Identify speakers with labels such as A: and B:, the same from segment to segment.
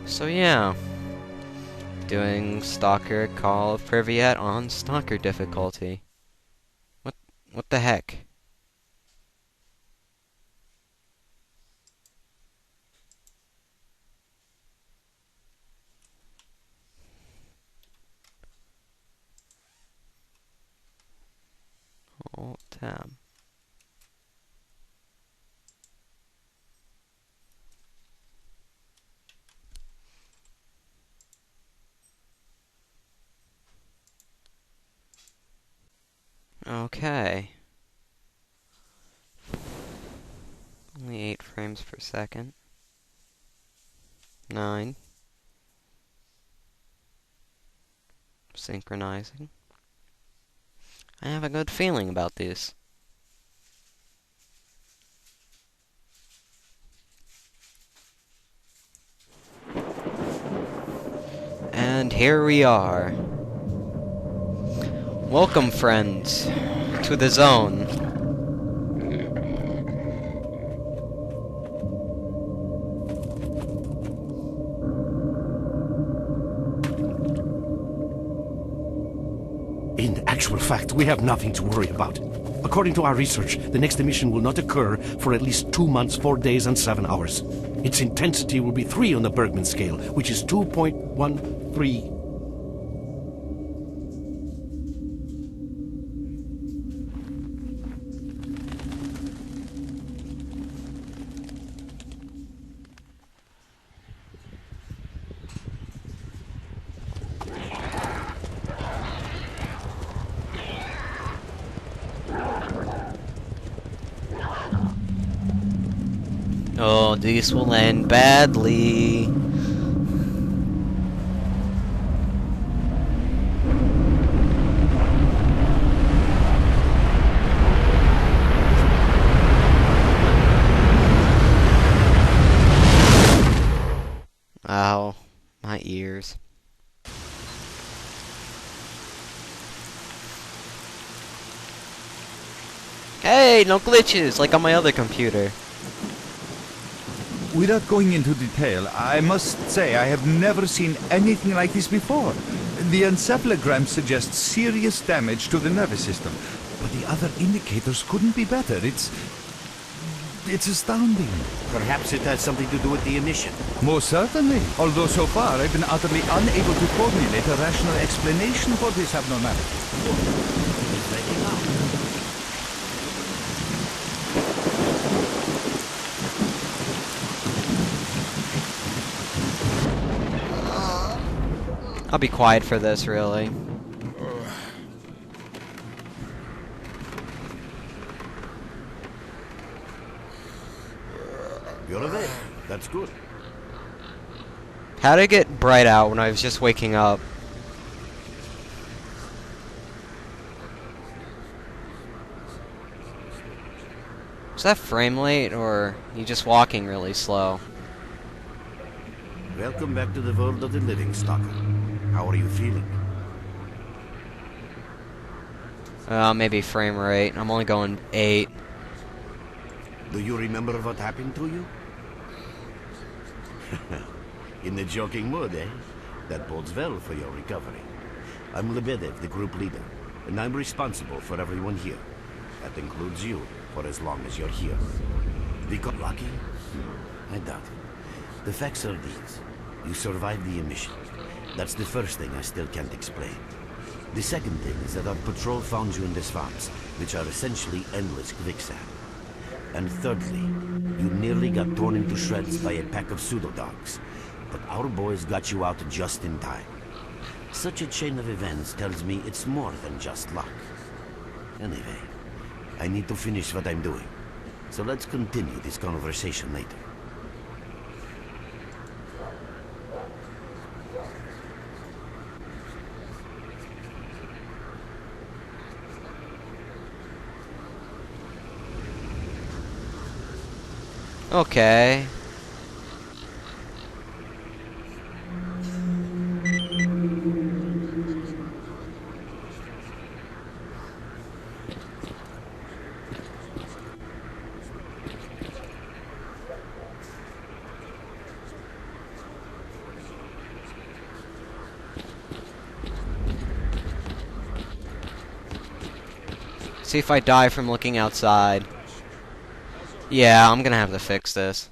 A: So yeah, doing Stalker Call of Privyet on Stalker difficulty. What what the heck? Alt tab. Okay. Only 8 frames per second. 9. Synchronizing. I have a good feeling about this. And here we are. Welcome, friends, to the zone.
B: In actual fact, we have nothing to worry about. According to our research, the next emission will not occur for at least 2 months, 4 days, and 7 hours. Its intensity will be 3 on the Bergman scale, which is 2.13.
A: Oh, this will end badly. Ow, my ears. Hey, no glitches like on my other computer.
C: Without going into detail, I must say I have never seen anything like this before. The encephalogram suggests serious damage to the nervous system, but the other indicators couldn't be better. It's astounding.
B: Perhaps it has something to do with the emission.
C: Most certainly, although so far I've been utterly unable to formulate a rational explanation for this abnormality.
B: It's breaking out.
A: I'll be quiet for this, really.
B: You're awake. That's good.
A: How'd it get bright out when I was just waking up? Is that frame rate, or you just walking really slow?
B: Welcome back to the world of the living, Stalker. How are you feeling?
A: Maybe frame rate. I'm only going 8.
B: Do you remember what happened to you? In the joking mood, eh? That bodes well for your recovery. I'm Lebedev, the group leader, and I'm responsible for everyone here. That includes you, for as long as you're here. We got lucky? I doubt it. The facts are these. You survived the emission. That's the first thing I still can't explain. The second thing is that our patrol found you in the swamps, which are essentially endless quicksand. And thirdly, you nearly got torn into shreds by a pack of pseudo-dogs. But our boys got you out just in time. Such a chain of events tells me it's more than just luck. Anyway, I need to finish what I'm doing. So let's continue this conversation later.
A: Okay. See if I die from looking outside. Yeah, I'm gonna have to fix this.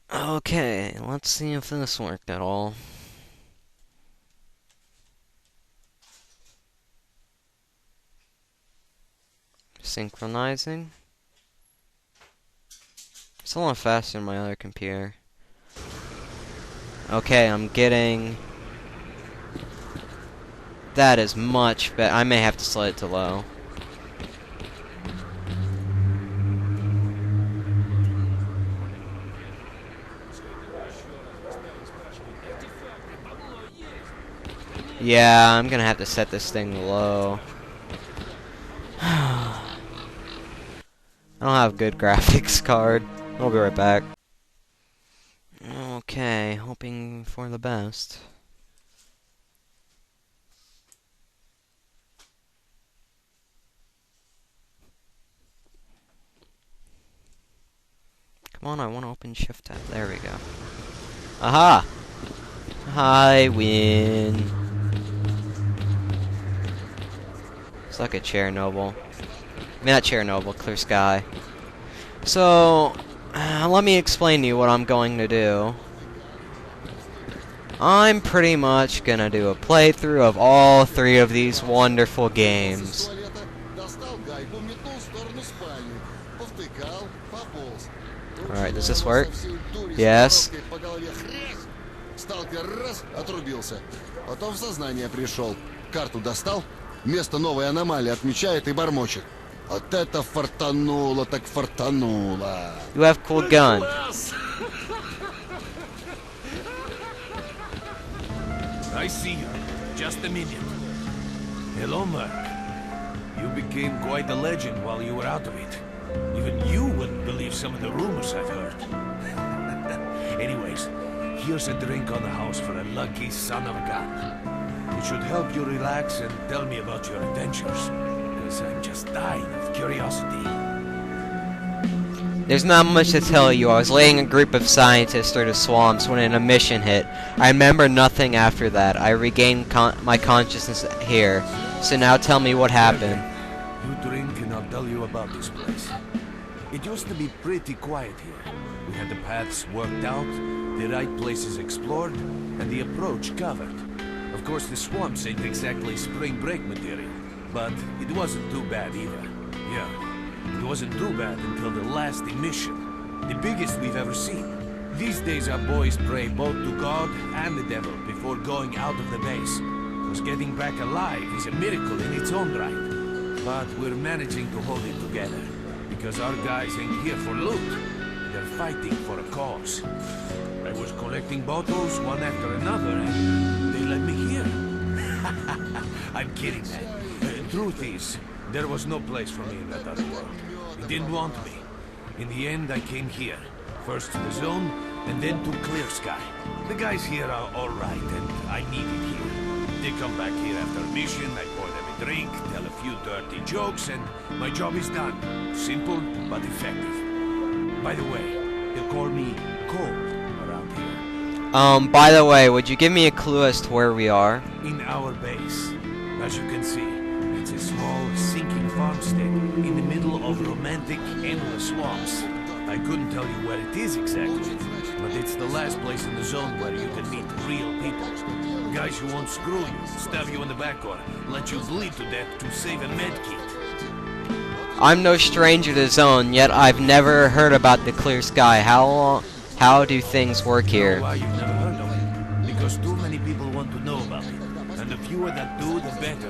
A: Okay, let's see if this worked at all. Synchronizing. It's a lot faster than my other computer. Okay, I'm getting... That is much better. I may have to slide it to low. Yeah, I'm gonna have to set this thing low. I don't have a good graphics card. I'll be right back. Okay, hoping for the best. Come on, I want to open Shift tab. There we go. Aha! I win. It's like a Chernobyl. I mean, not Chernobyl, Clear Sky. So, let me explain to you what I'm going to do. I'm pretty much gonna do a playthrough of all three of these wonderful games. Alright, does this work? Yes.
D: Сталкер раз, отрубился. Потом в сознание пришел. Карту достал, место новой аномалии отмечает и бормочет. Вот это фартануло, так фартануло.
A: You have cool gun.
E: I see you. Just a minute. Hello, Mark. You became quite a legend while you were out of it. Even you wouldn't believe some of the rumors I've heard. Anyways, here's a drink on the house for a lucky son of a gun. It should help you relax and tell me about your adventures, because I'm just dying of curiosity.
A: There's not much to tell you. I was leading a group of scientists through the swamps when an emission hit. I remember nothing after that. I regained my consciousness here. So now tell me what happened.
E: You drink and I'll tell you about this place. It used to be pretty quiet here. We had the paths worked out, the right places explored, and the approach covered. Of course, the swamps ain't exactly spring break material, but it wasn't too bad either. Yeah, it wasn't too bad until the last emission, the biggest we've ever seen. These days our boys pray both to God and the devil before going out of the base. Because getting back alive is a miracle in its own right. But we're managing to hold it together, because our guys ain't here for loot. They're fighting for a cause. I was collecting bottles one after another, and they led me here. I'm kidding, man. Truth is, there was no place for me in that other world. They didn't want me. In the end, I came here. First to the zone, and then to Clear Sky. The guys here are alright, and I need it here. They come back here after a mission, I pour them a drink, tell a few dirty jokes, and my job is done. Simple, but effective. By the way, they'll call me Cold around here.
A: By the way, would you give me a clue as to where we are?
E: In our base. As you can see, it's a small, sinking farmstead in the middle of romantic, endless swamps. I couldn't tell you where it is exactly, but it's the last place in the zone where you can meet real people. Guys who won't screw you, stab you in the back, or let you bleed to death to save a med kit.
A: I'm no stranger to the zone, yet I've never heard about the Clear Sky. How do things work here?
E: Why you've never heard of it? Because too many people want to know about it. And and the fewer that do, the better.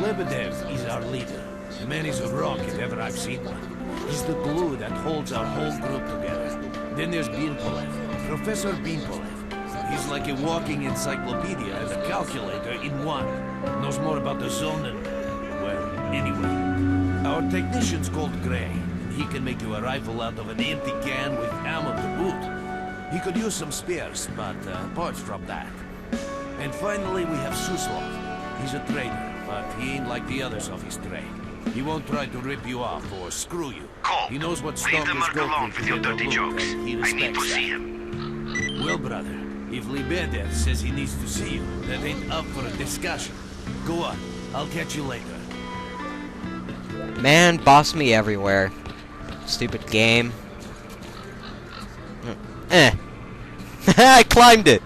E: Lebedev is our leader. The man is a rock if ever I've seen one. He's the glue that holds our whole group together. Then there's Binpolev, Professor Binpolev. He's like a walking encyclopedia and a calculator in one. Knows more about the zone than... well, anyway. Our technician's called Gray. He can make you a rifle out of an empty can with ammo to boot. He could use some spares, but apart from that. And finally, we have Suslov. He's a trader, but he ain't like the others of his trade. He won't try to rip you off or screw you.
F: Cole,
E: He knows what
F: leave the
E: stalkers
F: merc
E: go
F: alone
E: through
F: with
E: to
F: your
E: get the
F: dirty
E: loot,
F: jokes.
E: and he
F: I need to
E: respects
F: see
E: that.
F: him.
E: Well, brother, if Lebedev says he needs to see you, that ain't up for a discussion. Go on, I'll catch you later.
A: Man, boss me everywhere. Stupid game. I climbed it!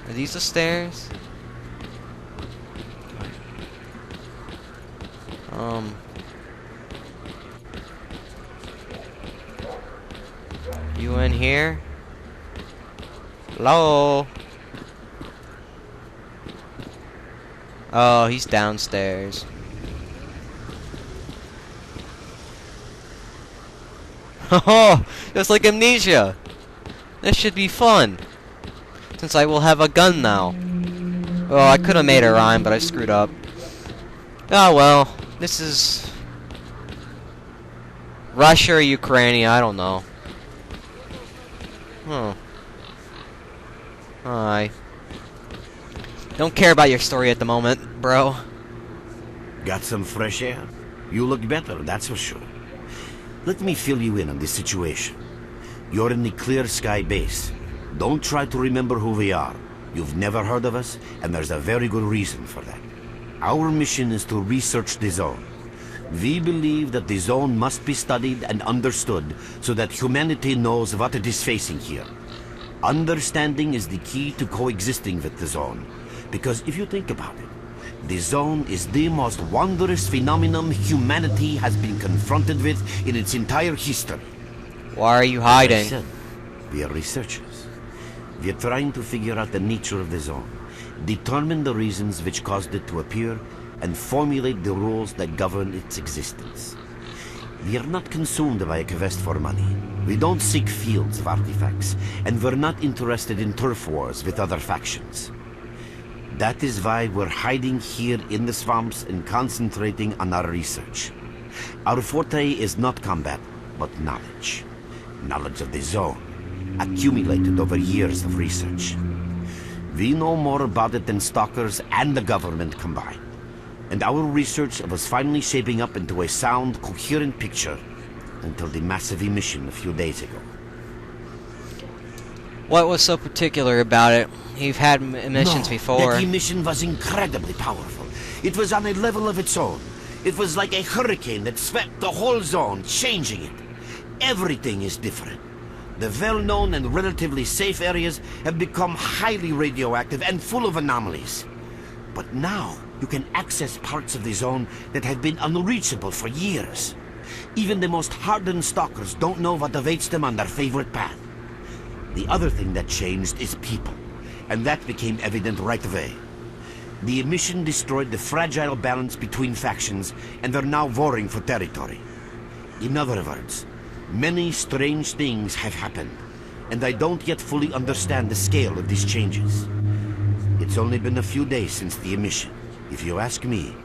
A: Are these the stairs? You in here? Hello? Oh, he's downstairs. Oh, just like Amnesia. This should be fun. Since I will have a gun now. Oh, I could have made a rhyme, but I screwed up. Oh well, this is Russia or Ukraine, I don't know. Oh. Hi. Don't care about your story at the moment, bro.
B: Got some fresh air? You look better, that's for sure. Let me fill you in on this situation. You're in the Clear Sky base. Don't try to remember who we are. You've never heard of us, and there's a very good reason for that. Our mission is to research the zone. We believe that the zone must be studied and understood so that humanity knows what it is facing here. Understanding is the key to coexisting with the zone. Because if you think about it, the zone is the most wondrous phenomenon humanity has been confronted with in its entire history.
A: Why are you
B: As I
A: hiding?
B: said, we are researchers. We are trying to figure out the nature of the zone, determine the reasons which caused it to appear, and formulate the rules that govern its existence. We are not consumed by a quest for money. We don't seek fields of artifacts, and we're not interested in turf wars with other factions. That is why we're hiding here in the swamps and concentrating on our research. Our forte is not combat, but knowledge. Knowledge of the zone, accumulated over years of research. We know more about it than S.T.A.L.K.E.R.s and the government combined. And our research was finally shaping up into a sound, coherent picture until the massive emission a few days ago.
A: What was so particular about it? You've had emissions before.
B: That emission was incredibly powerful. It was on a level of its own. It was like a hurricane that swept the whole zone, changing it. Everything is different. The well-known and relatively safe areas have become highly radioactive and full of anomalies. But now, you can access parts of the zone that have been unreachable for years. Even the most hardened stalkers don't know what awaits them on their favorite path. The other thing that changed is people, and that became evident right away. The emission destroyed the fragile balance between factions, and they're now warring for territory. In other words, many strange things have happened, and I don't yet fully understand the scale of these changes. It's only been a few days since the emission. If you ask me,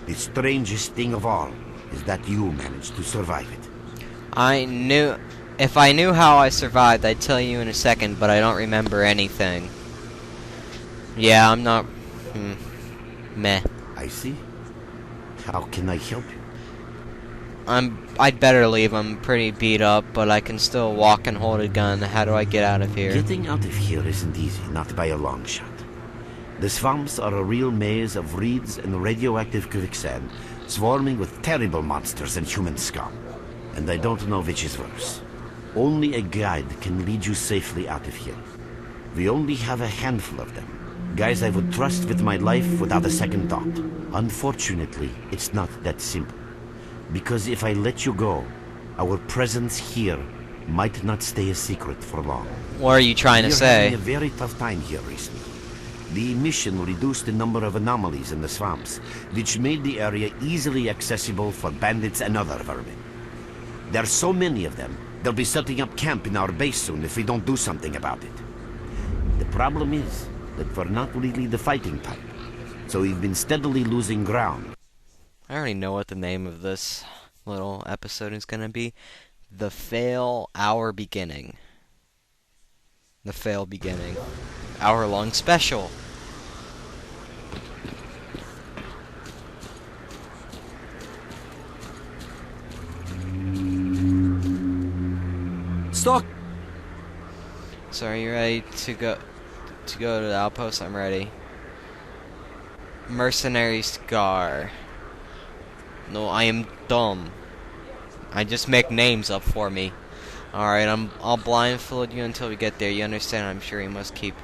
B: the strangest thing of all is that you managed to survive it.
A: If I knew how I survived, I'd tell you in a second, but I don't remember anything. Yeah, I'm not... meh.
B: I see. How can I help you?
A: I'd better leave. I'm pretty beat up, but I can still walk and hold a gun. How do I get out of here?
B: Getting out of here isn't easy, not by a long shot. The swamps are a real maze of reeds and radioactive quicksand, swarming with terrible monsters and human scum. And I don't know which is worse. Only a guide can lead you safely out of here. We only have a handful of them. Guys I would trust with my life without a second thought. Unfortunately, it's not that simple. Because if I let you go, our presence here might not stay a secret for long.
A: What are you trying to
B: We're
A: say?
B: having a very tough time here recently. The mission reduced the number of anomalies in the swamps, which made the area easily accessible for bandits and other vermin. There's so many of them, they'll be setting up camp in our base soon if we don't do something about it. The problem is that we're not really the fighting type, so we've been steadily losing ground.
A: I already know what the name of this little episode is gonna be. The Fail Our Beginning. The Fail Beginning. Hour-long special.
E: Stock!
A: So are you ready to go to the outpost? I'm ready. Mercenary Scar. No, I am dumb. I just make names up for me. Alright, I'll blindfold you until we get there. You understand? I'm sure you must keep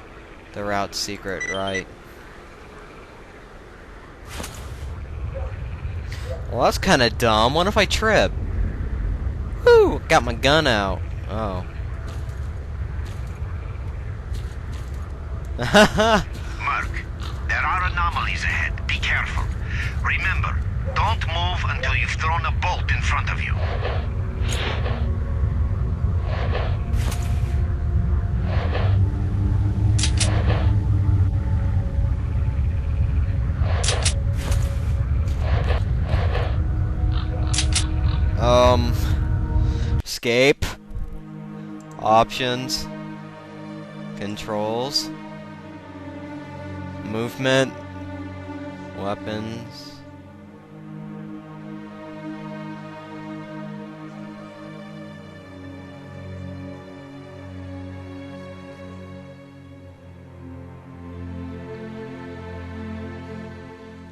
A: the route secret, right? Well, that's kind of dumb. What if I trip? Woo! Got my gun out. Oh.
B: Mark, there are anomalies ahead. Be careful. Remember, don't move until you've thrown a bolt in front of you.
A: Escape. Options. Controls. Movement. Weapons.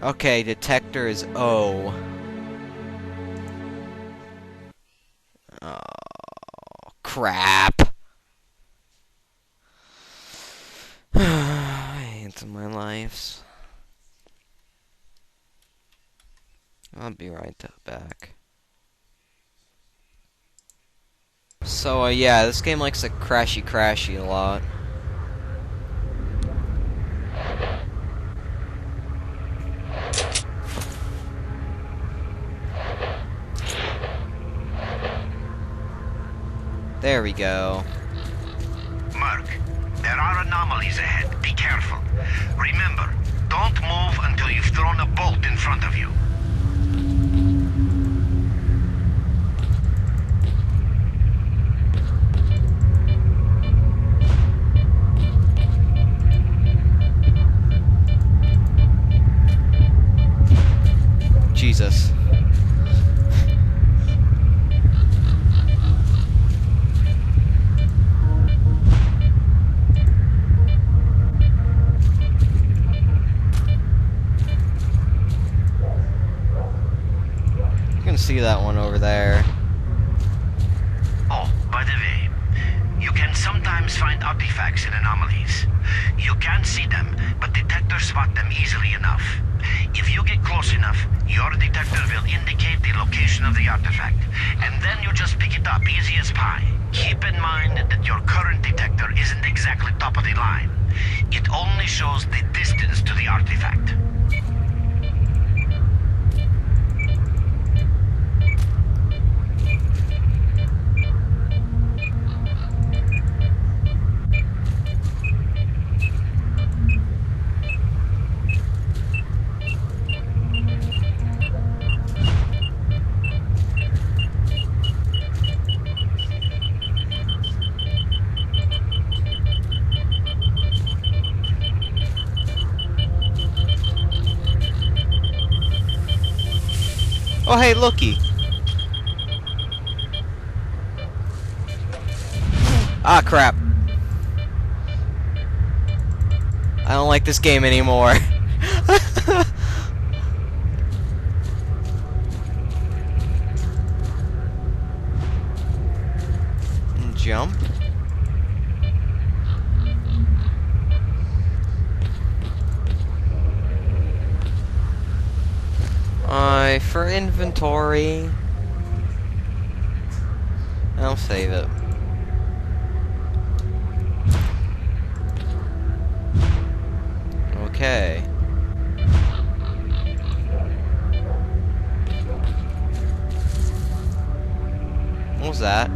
A: Okay, detector is O. Oh, crap. I hate my lives. I'll be right back. So, yeah, this game likes to crashy a lot. There we go.
B: Mark, there are anomalies ahead. Be careful. Remember, don't move until you've thrown a bolt in front of you.
A: Jesus. You can see that one over there.
B: Oh, by the way, you can sometimes find artifacts in anomalies. You can't see them, but detectors spot them easily enough. If you get close enough, your detector will indicate the location of the artifact, and then you just pick it up easy as pie. Keep in mind that your current detector isn't exactly top of the line. It only shows the distance to the artifact.
A: Oh, hey, looky. Ah, crap. I don't like this game anymore. Jump. For inventory, I'll save it. Okay. What was that?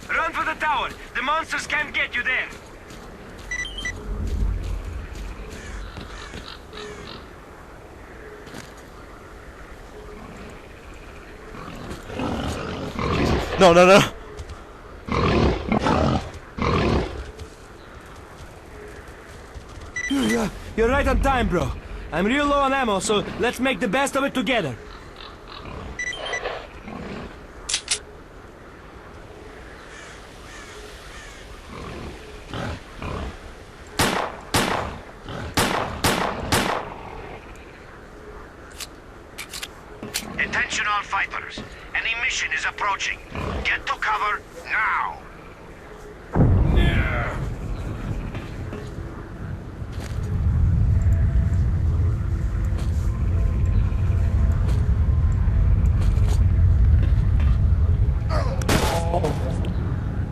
F: Run for the tower! The monsters can't get you there!
A: No, no, no!
F: You're right on time, bro. I'm real low on ammo, so let's make the best of it together.
B: Attention all fighters. An emission is approaching. Get to cover now.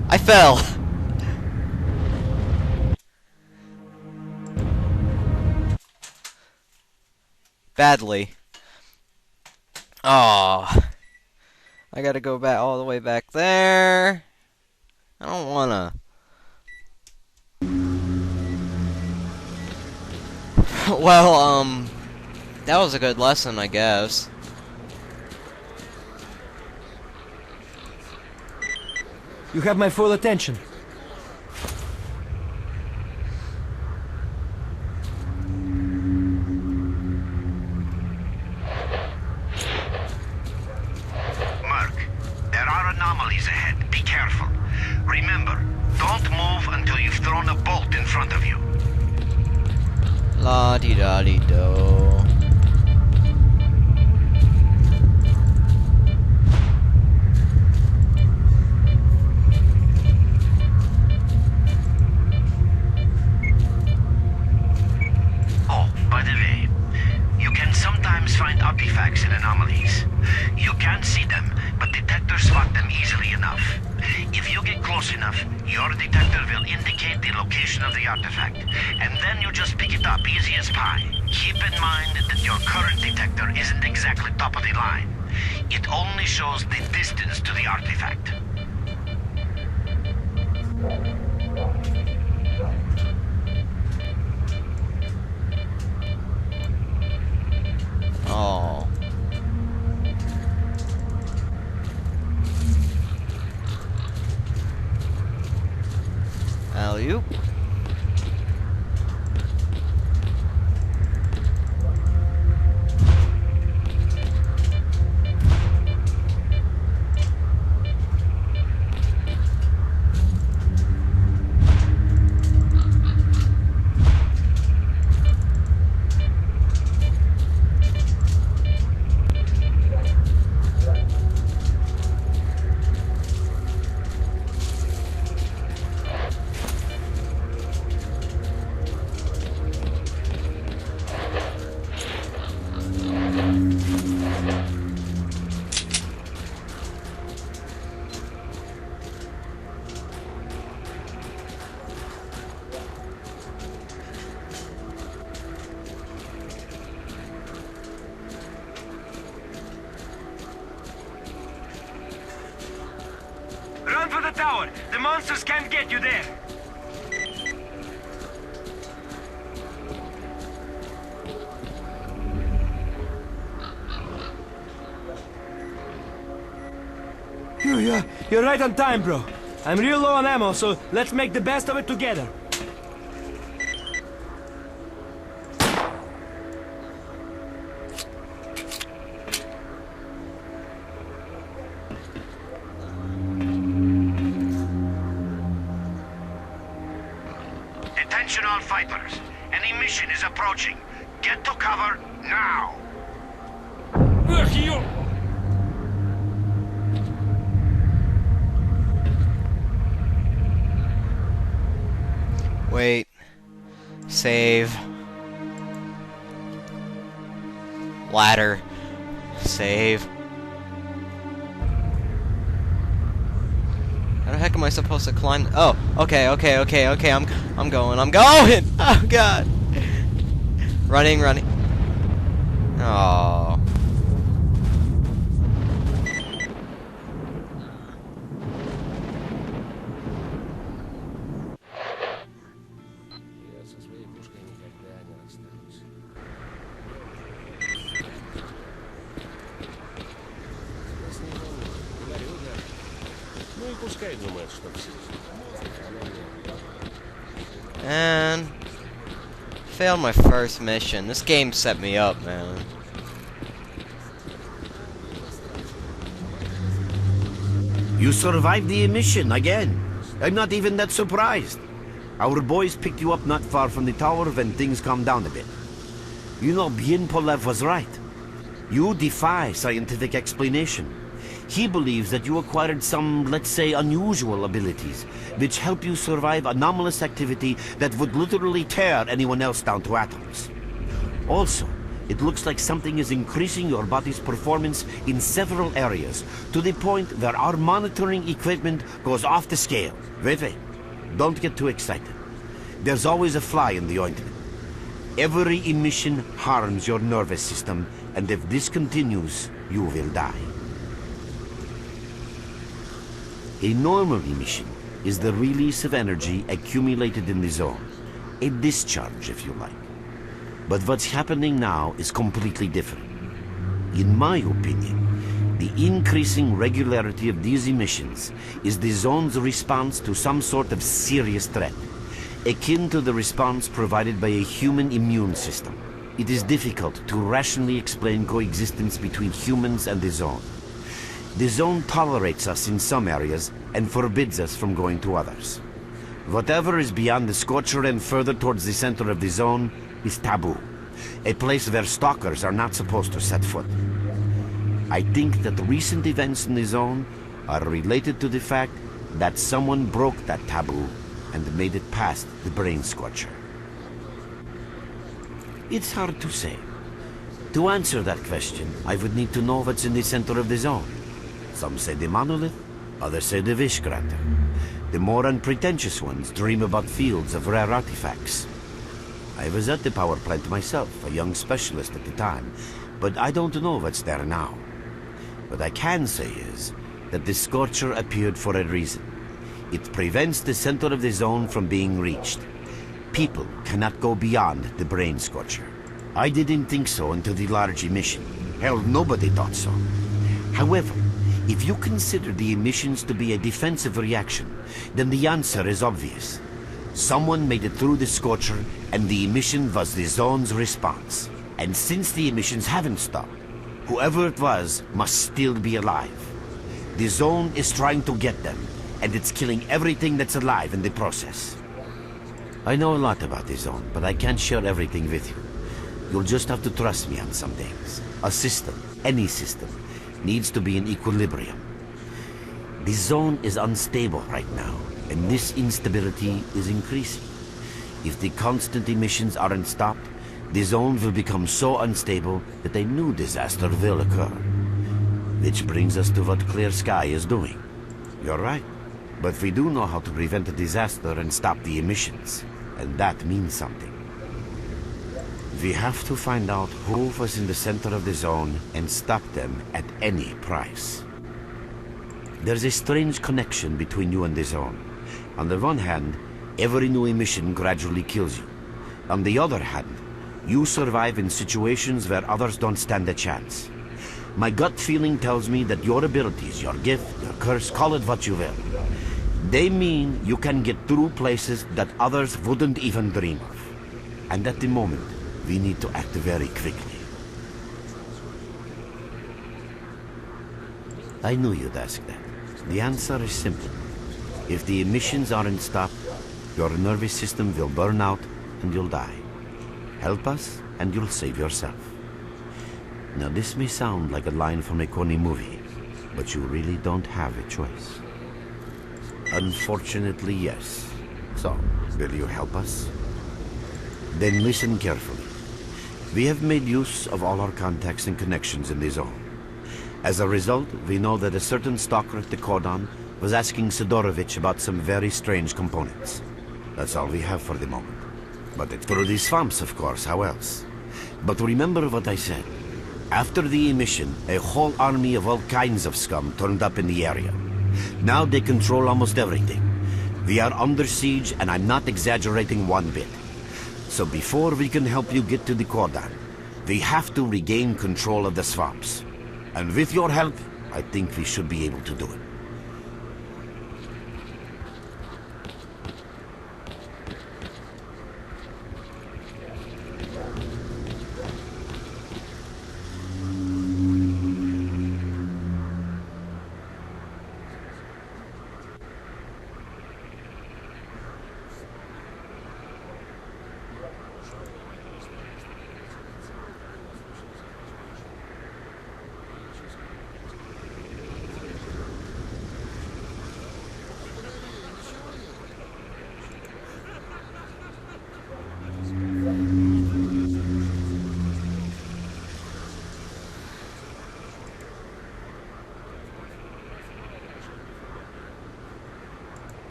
A: I fell! Badly. Oh, I gotta go back all the way back there. I don't wanna. Well, that was a good lesson, I guess.
F: You have my full attention.
B: Merc, there are anomalies ahead. Be careful. Remember, don't move until you've thrown a bolt in front of you.
A: La di da di do.
B: Oh, by the way, you can sometimes find artifacts in anomalies. You can't see them, but detectors spot them easily enough. If you get close enough, your detector will indicate the location of the artifact, and then you just pick it up easy as pie. Keep in mind that your current detector isn't exactly top of the line. It only shows the distance to the artifact.
A: Oh. Alley-oop.
F: door. The monsters can't get you there. You're right on time, bro. I'm real low on ammo, so let's make the best of it together.
B: Attention all fighters. An emission is approaching. Get to cover now.
A: Wait. Save. Ladder. Save. How the heck am I supposed to climb? Oh, okay. I'm going. Oh god. Running. Oh. And failed my first mission. This game set me up, man.
B: You survived the emission again. I'm not even that surprised. Our boys picked you up not far from the tower when things calmed down a bit. You know, Bien Polev was right. You defy scientific explanation. He believes that you acquired some, let's say, unusual abilities, which help you survive anomalous activity that would literally tear anyone else down to atoms. Also, it looks like something is increasing your body's performance in several areas, to the point where our monitoring equipment goes off the scale. Wait. Don't get too excited. There's always a fly in the ointment. Every emission harms your nervous system, and if this continues, you will die. A normal emission is the release of energy accumulated in the zone. A discharge, if you like. But what's happening now is completely different. In my opinion, the increasing regularity of these emissions is the zone's response to some sort of serious threat, akin to the response provided by a human immune system. It is difficult to rationally explain coexistence between humans and the zone. The zone tolerates us in some areas and forbids us from going to others. Whatever is beyond the Scorcher and further towards the center of the zone is taboo, a place where stalkers are not supposed to set foot. I think that recent events in the zone are related to the fact that someone broke that taboo and made it past the Brain Scorcher. It's hard to say. To answer that question, I would need to know what's in the center of the zone. Some say the monolith, others say the Vishkrater. The more unpretentious ones dream about fields of rare artifacts. I was at the power plant myself, a young specialist at the time, but I don't know what's there now. What I can say is that the Scorcher appeared for a reason. It prevents the center of the zone from being reached. People cannot go beyond the Brain Scorcher. I didn't think so until the large emission. Hell, nobody thought so. However, if you consider the emissions to be a defensive reaction, then the answer is obvious. Someone made it through the Scorcher, and the emission was the zone's response. And since the emissions haven't stopped, whoever it was must still be alive. The zone is trying to get them, and it's killing everything that's alive in the process. I know a lot about the zone, but I can't share everything with you. You'll just have to trust me on some things. A system, any system, needs to be in equilibrium. The zone is unstable right now, and this instability is increasing. If the constant emissions aren't stopped, the zone will become so unstable that a new disaster will occur. Which brings us to what S.T.A.L.K.E.R is doing. You're right, but we do know how to prevent a disaster and stop the emissions, and that means something. We have to find out who was in the center of the zone and stop them at any price. There's a strange connection between you and the zone. On the one hand, every new emission gradually kills you. On the other hand, you survive in situations where others don't stand a chance. My gut feeling tells me that your abilities, your gift, your curse, call it what you will, they mean you can get through places that others wouldn't even dream of. And at the moment, we need to act very quickly. I knew you'd ask that. The answer is simple. If the emissions aren't stopped, your nervous system will burn out and you'll die. Help us and you'll save yourself. Now this may sound like a line from a corny movie, but you really don't have a choice. Unfortunately, yes. So, will you help us? Then listen carefully. We have made use of all our contacts and connections in the zone. As a result, we know that a certain stalker at the cordon was asking Sidorovich about some very strange components. That's all we have for the moment. But it's through these swamps, of course, how else? But remember what I said. After the emission, a whole army of all kinds of scum turned up in the area. Now they control almost everything. We are under siege, and I'm not exaggerating one bit. So before we can help you get to the cordon, we have to regain control of the swamps. And with your help, I think we should be able to do it.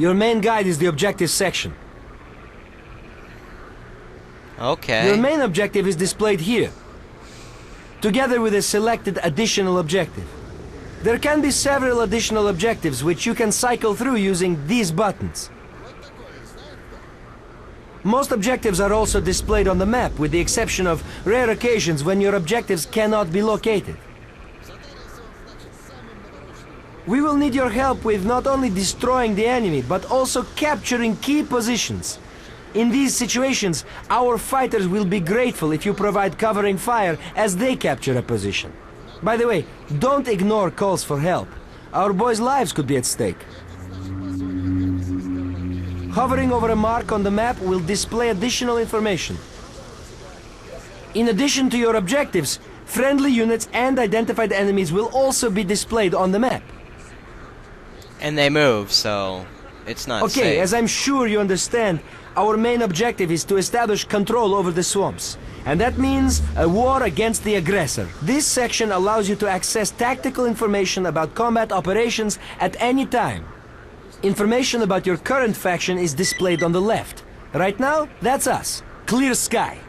F: Your main guide is the objective section.
A: Okay.
F: Your main objective is displayed here, together with a selected additional objective. There can be several additional objectives which you can cycle through using these buttons. Most objectives are also displayed on the map, with the exception of rare occasions when your objectives cannot be located. We will need your help with not only destroying the enemy, but also capturing key positions. In these situations, our fighters will be grateful if you provide covering fire as they capture a position. By the way, don't ignore calls for help. Our boys' lives could be at stake. Hovering over a mark on the map will display additional information. In addition to your objectives, friendly units and identified enemies will also be displayed on the map.
A: And they move, so it's not
F: Okay,
A: safe.
F: as I'm sure you understand, our main objective is to establish control over the swamps. And that means a war against the aggressor. This section allows you to access tactical information about combat operations at any time. Information about your current faction is displayed on the left. Right now, that's us. Clear sky.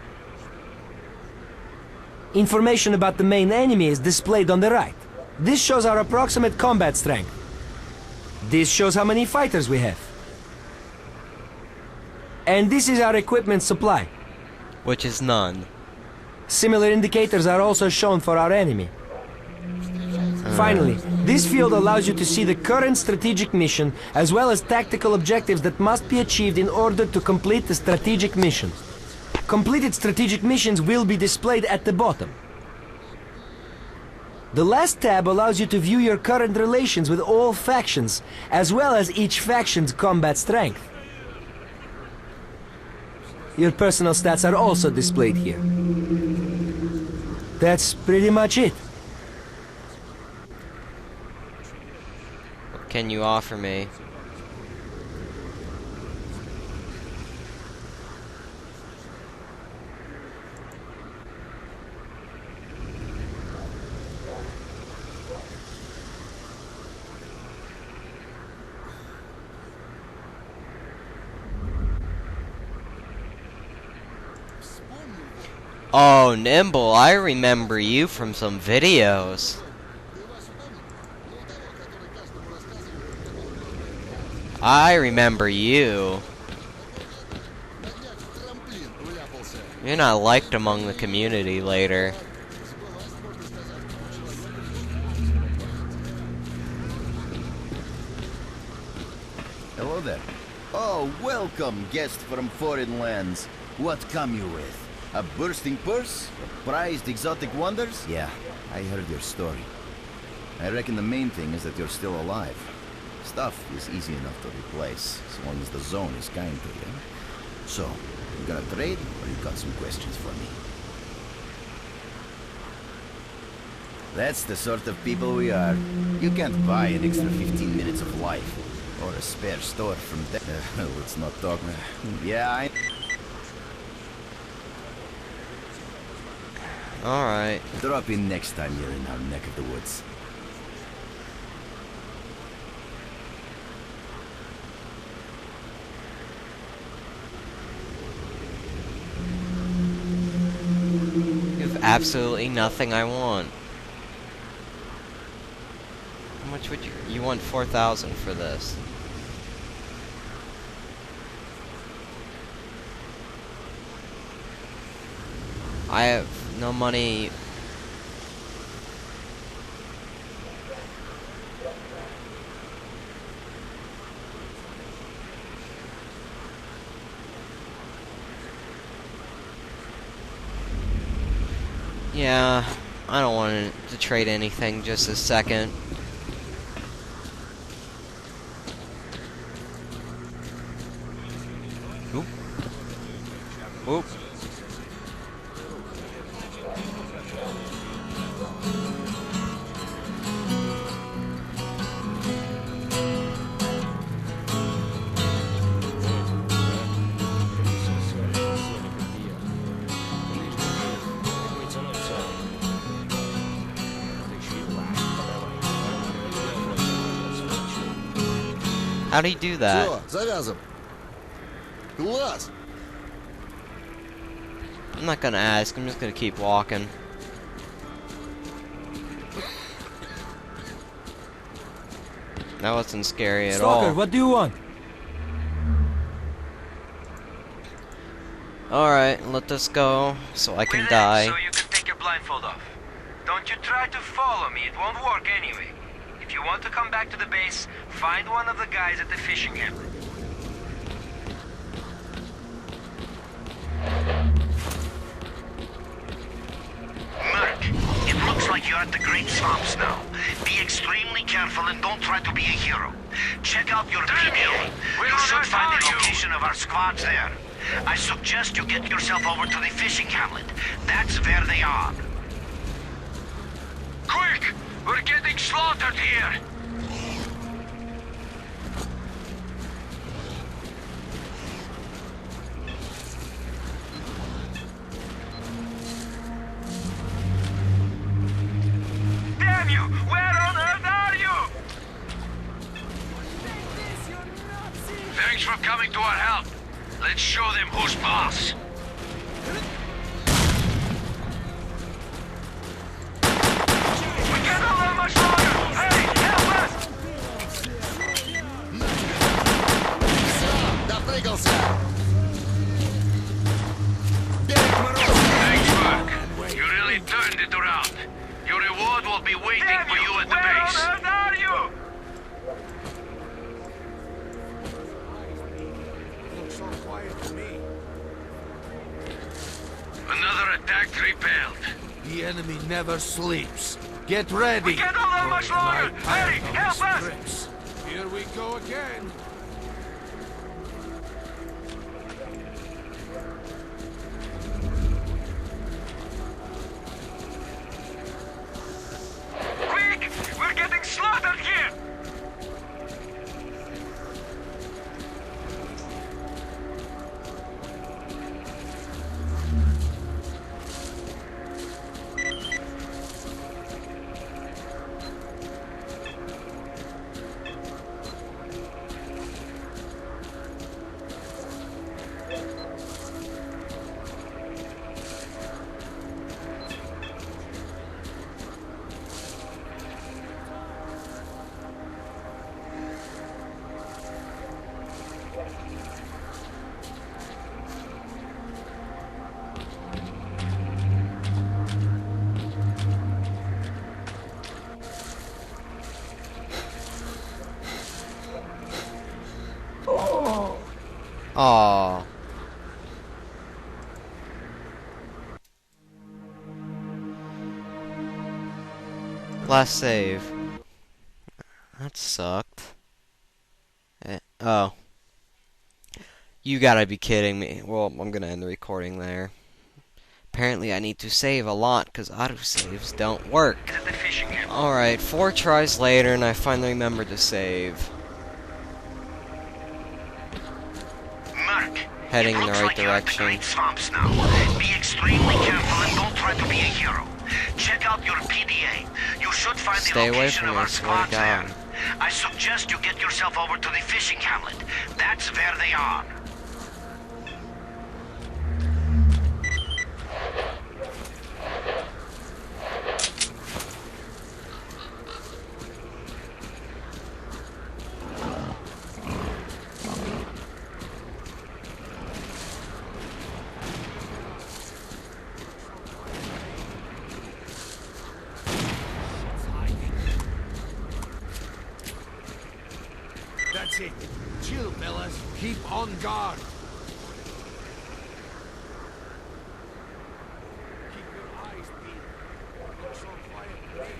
F: Information about the main enemy is displayed on the right. This shows our approximate combat strength. This shows how many fighters we have. And this is our equipment supply.
A: Which is none.
F: Similar indicators are also shown for our enemy. Finally, this field allows you to see the current strategic mission as well as tactical objectives that must be achieved in order to complete the strategic mission. Completed strategic missions will be displayed at the bottom. The last tab allows you to view your current relations with all factions, as well as each faction's combat strength. Your personal stats are also displayed here. That's pretty much it.
A: What can you offer me? Oh, Nimble, I remember you from some videos. I remember you.
D: На днях в трамплин вляпался.
A: You're not liked among the community later.
D: Сбылась, можно сказать, у человека.
G: Hello there. Oh, welcome, guest from foreign lands. What come you with? A bursting purse? Prized exotic wonders? Yeah, I heard your story. I reckon the main thing is that you're still alive. Stuff is easy enough to replace, as long as the zone is kind to you. So, you gonna trade, or you got some questions for me? That's the sort of people we are. You can't buy an extra 15 minutes of life. Or a spare store from there. Let's not talk. Yeah, I...
A: Alright.
G: Drop in next time you're in our neck of the woods.
A: You have absolutely nothing I want. How much would you... You want 4,000 for this. I have no money. Yeah, I don't want to trade anything just a second. Oop. Oop. How do you do that?
D: Все, завязывай. Класс!
A: I'm not gonna ask, I'm just gonna keep walking. That wasn't scary at
F: Stalker,
A: all.
F: what do you want?
A: Alright, let us go so I can die.
H: So you can take your blindfold off. Don't you try to follow me, it won't work anyway. If you want to come back to the base, find one of the guys at the fishing hamlet. Merc, it looks like you're at the Great Swamps now. Be extremely careful and don't try to be a hero. Check out your PDA. You should find the location of our squads there. I suggest you get yourself over to the fishing hamlet. That's where they are. Quick! We're getting slaughtered here! Damn you! Where on earth are you? Thanks for coming to our help. Let's show them who's boss. We can't hold on much longer! Hey, help us!
D: Допрыгался! Берег мороза!
H: Thanks, Mark. You really turned it around. Your reward will be waiting for you at the base. Where on earth are you?
E: Looks so quiet to me.
H: Another attack repelled.
E: The enemy never sleeps. Get ready.
H: We can't hold on much longer. Hey, help us!
E: Trips. Here we go again.
H: Quick! We're getting slaughtered here!
A: Aw. Last save. That sucked. Oh. You gotta be kidding me. Well, I'm gonna end the recording there. Apparently I need to save a lot, because autosaves don't work. Alright, 4 tries later, and I finally remembered to save.
H: Mark,
A: Heading
H: it
A: in the
H: looks
A: right
H: like you're at the
A: direction.
H: Great Swamps now. Be extremely careful and don't try to be a hero. Check out your PDA. You should find
A: Stay
H: the
A: away
H: location
A: from
H: of
A: me, I
H: our
A: swear
H: squad
A: to God.
H: there. I suggest you get yourself over to the fishing hamlet. That's where they are.
E: That's it. Chill, fellas. Keep on guard. Keep your eyes peeled. You're so quiet today.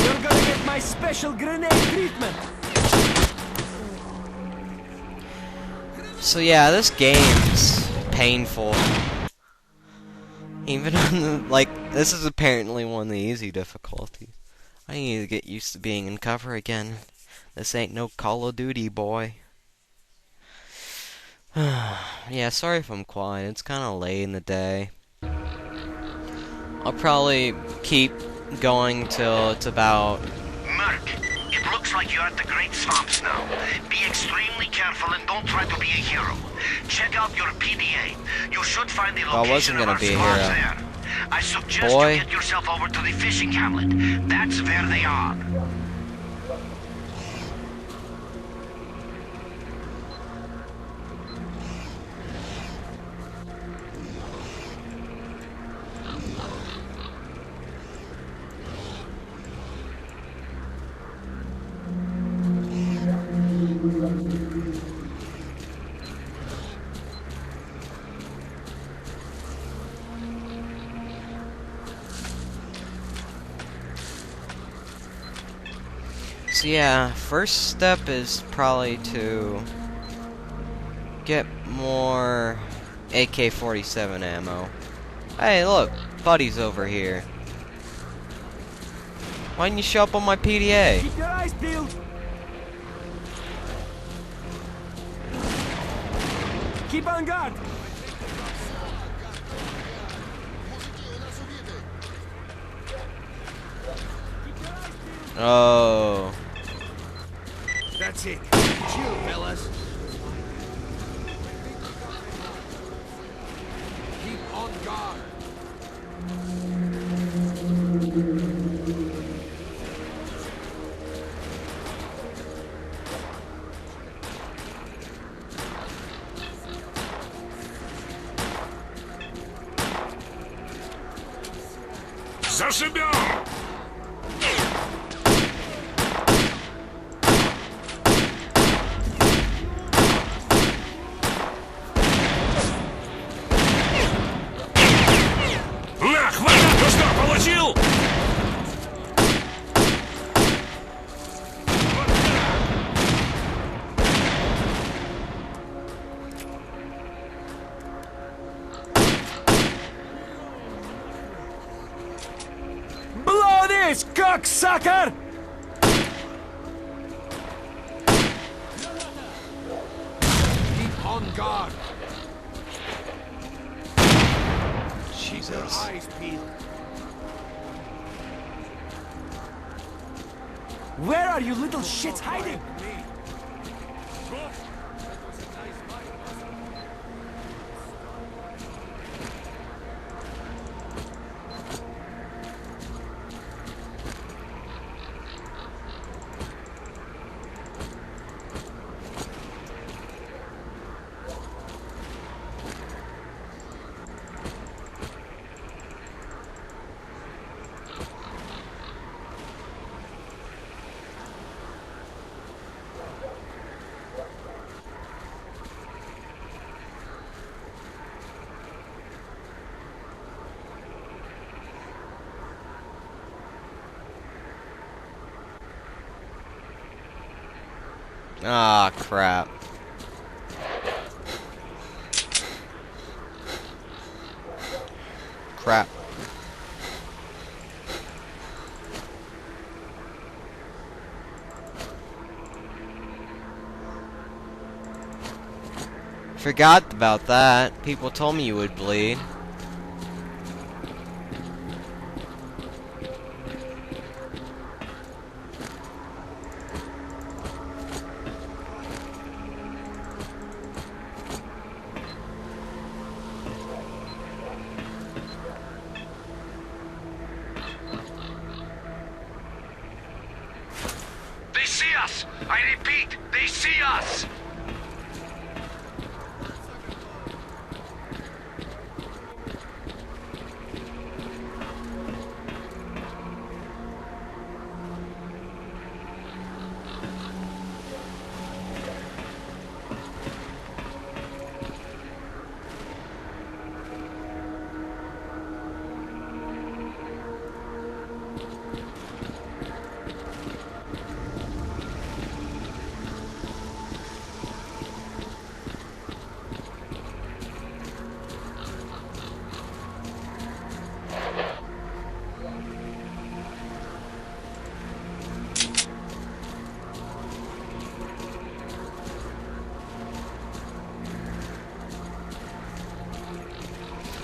F: You're gonna get my special grenade treatment.
A: So yeah, this game's painful. Even on the, like, this is apparently one of the easy difficulties. I need to get used to being in cover again. This ain't no Call of Duty, boy. Yeah, sorry if I'm quiet. It's kind of late in the day. I'll probably keep going till it's about...
H: Mark, it looks like you're at the Great Swamps now. Be extremely careful and don't try to be a hero. Check out your PDA. You should find the
A: Well, I
H: location
A: wasn't
H: of
A: gonna
H: our
A: be a
H: squads
A: hero.
H: there. I suggest
A: Boy.
H: you get yourself over to the fishing hamlet. That's where they are.
A: So yeah, first step is probably to get more AK-47 ammo. Hey, look, Buddy's over here. Why didn't you show up on my PDA?
F: Keep your eyes peeled. Keep on guard.
A: Oh.
E: That's it. Chill, fellas. Keep on guard.
I: Зашибем! На, хватит! Ну что, получил?
F: cocksucker!
E: Keep on guard.
A: Jesus.
E: Eyes peeled.
F: Where are you little shits hiding?
A: Ah, crap. Crap. Forgot about that. People told me you would bleed.
H: They see us! I repeat, they see us!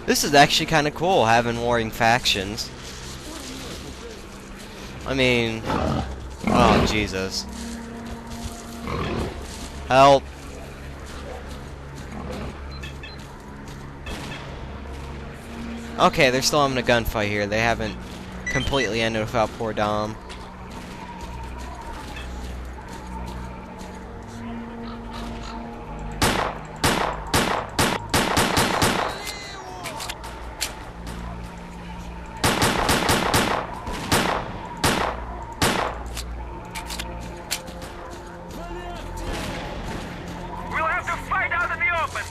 A: This is actually kind of cool, having warring factions. I mean... Oh, Jesus. Help. Okay, they're still having a gunfight here. They haven't completely ended without poor Dom.
H: We'll have to fight out in the open!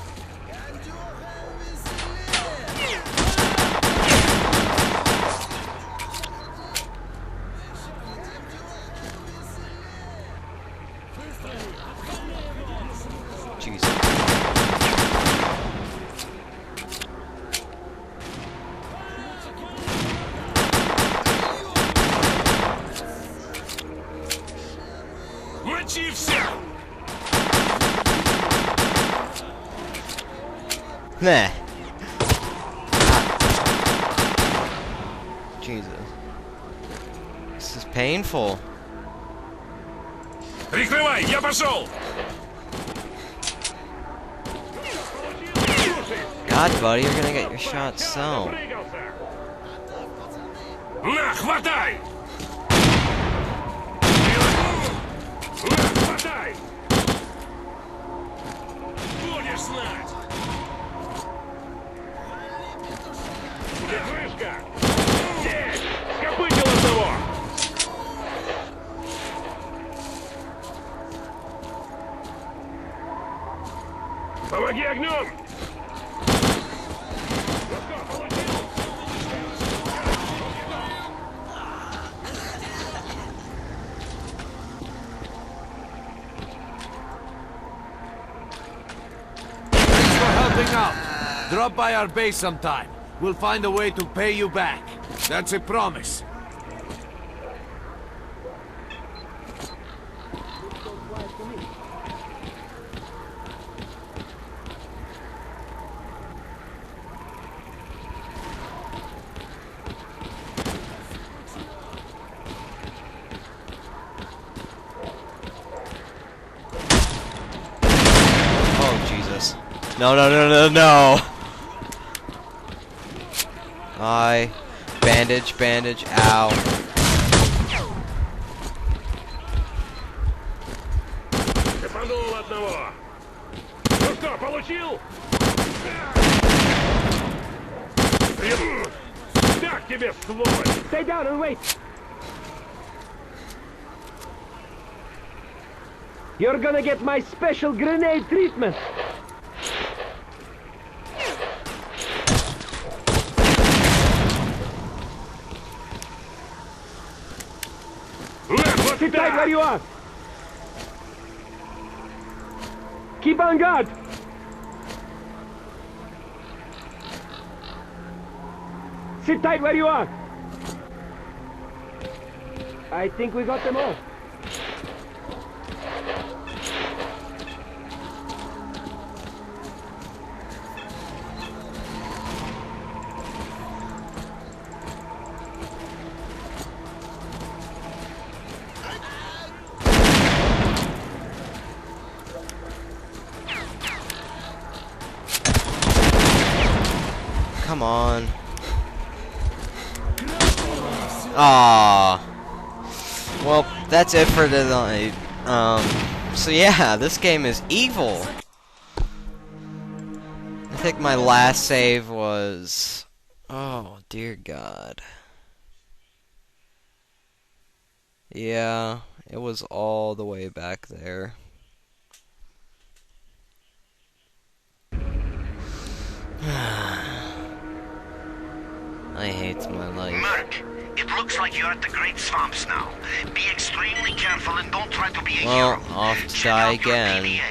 A: Jesus.
I: Мочи всех!
A: Nah. Jesus. This is painful.
I: Прикрывай, я пошел!
A: God, buddy, you're gonna get your shot sewn.
I: На, хватай! На, хватай! Будешь знать! Крышка! Здесь! Копытил одного! Помоги огнем!
E: Thanks for helping out. Drop by our base sometime. We'll find a way to pay you back. That's a promise.
A: No, no, no, no, no. Bandage, bandage, ow.
I: Цепанул одного. Ну что, получил? Так тебе, сволочь!
F: Stay down and wait. You're gonna get my special grenade treatment.
I: Вот
F: Sit tight where
I: так!
F: you are. Keep on guard. Sit tight where you are. I think we got them all.
A: Come on. Ah. Well, that's it for tonight. So yeah, this game is evil. I think my last save was... Oh, dear God. Yeah, it was all the way back there. I hate my life.
H: Merc, it looks like you're at the Great Swamps now. Be extremely careful and don't try to be a
A: Well,
H: hero.
A: off to
H: Check
A: die
H: out your
A: again.
H: PDA.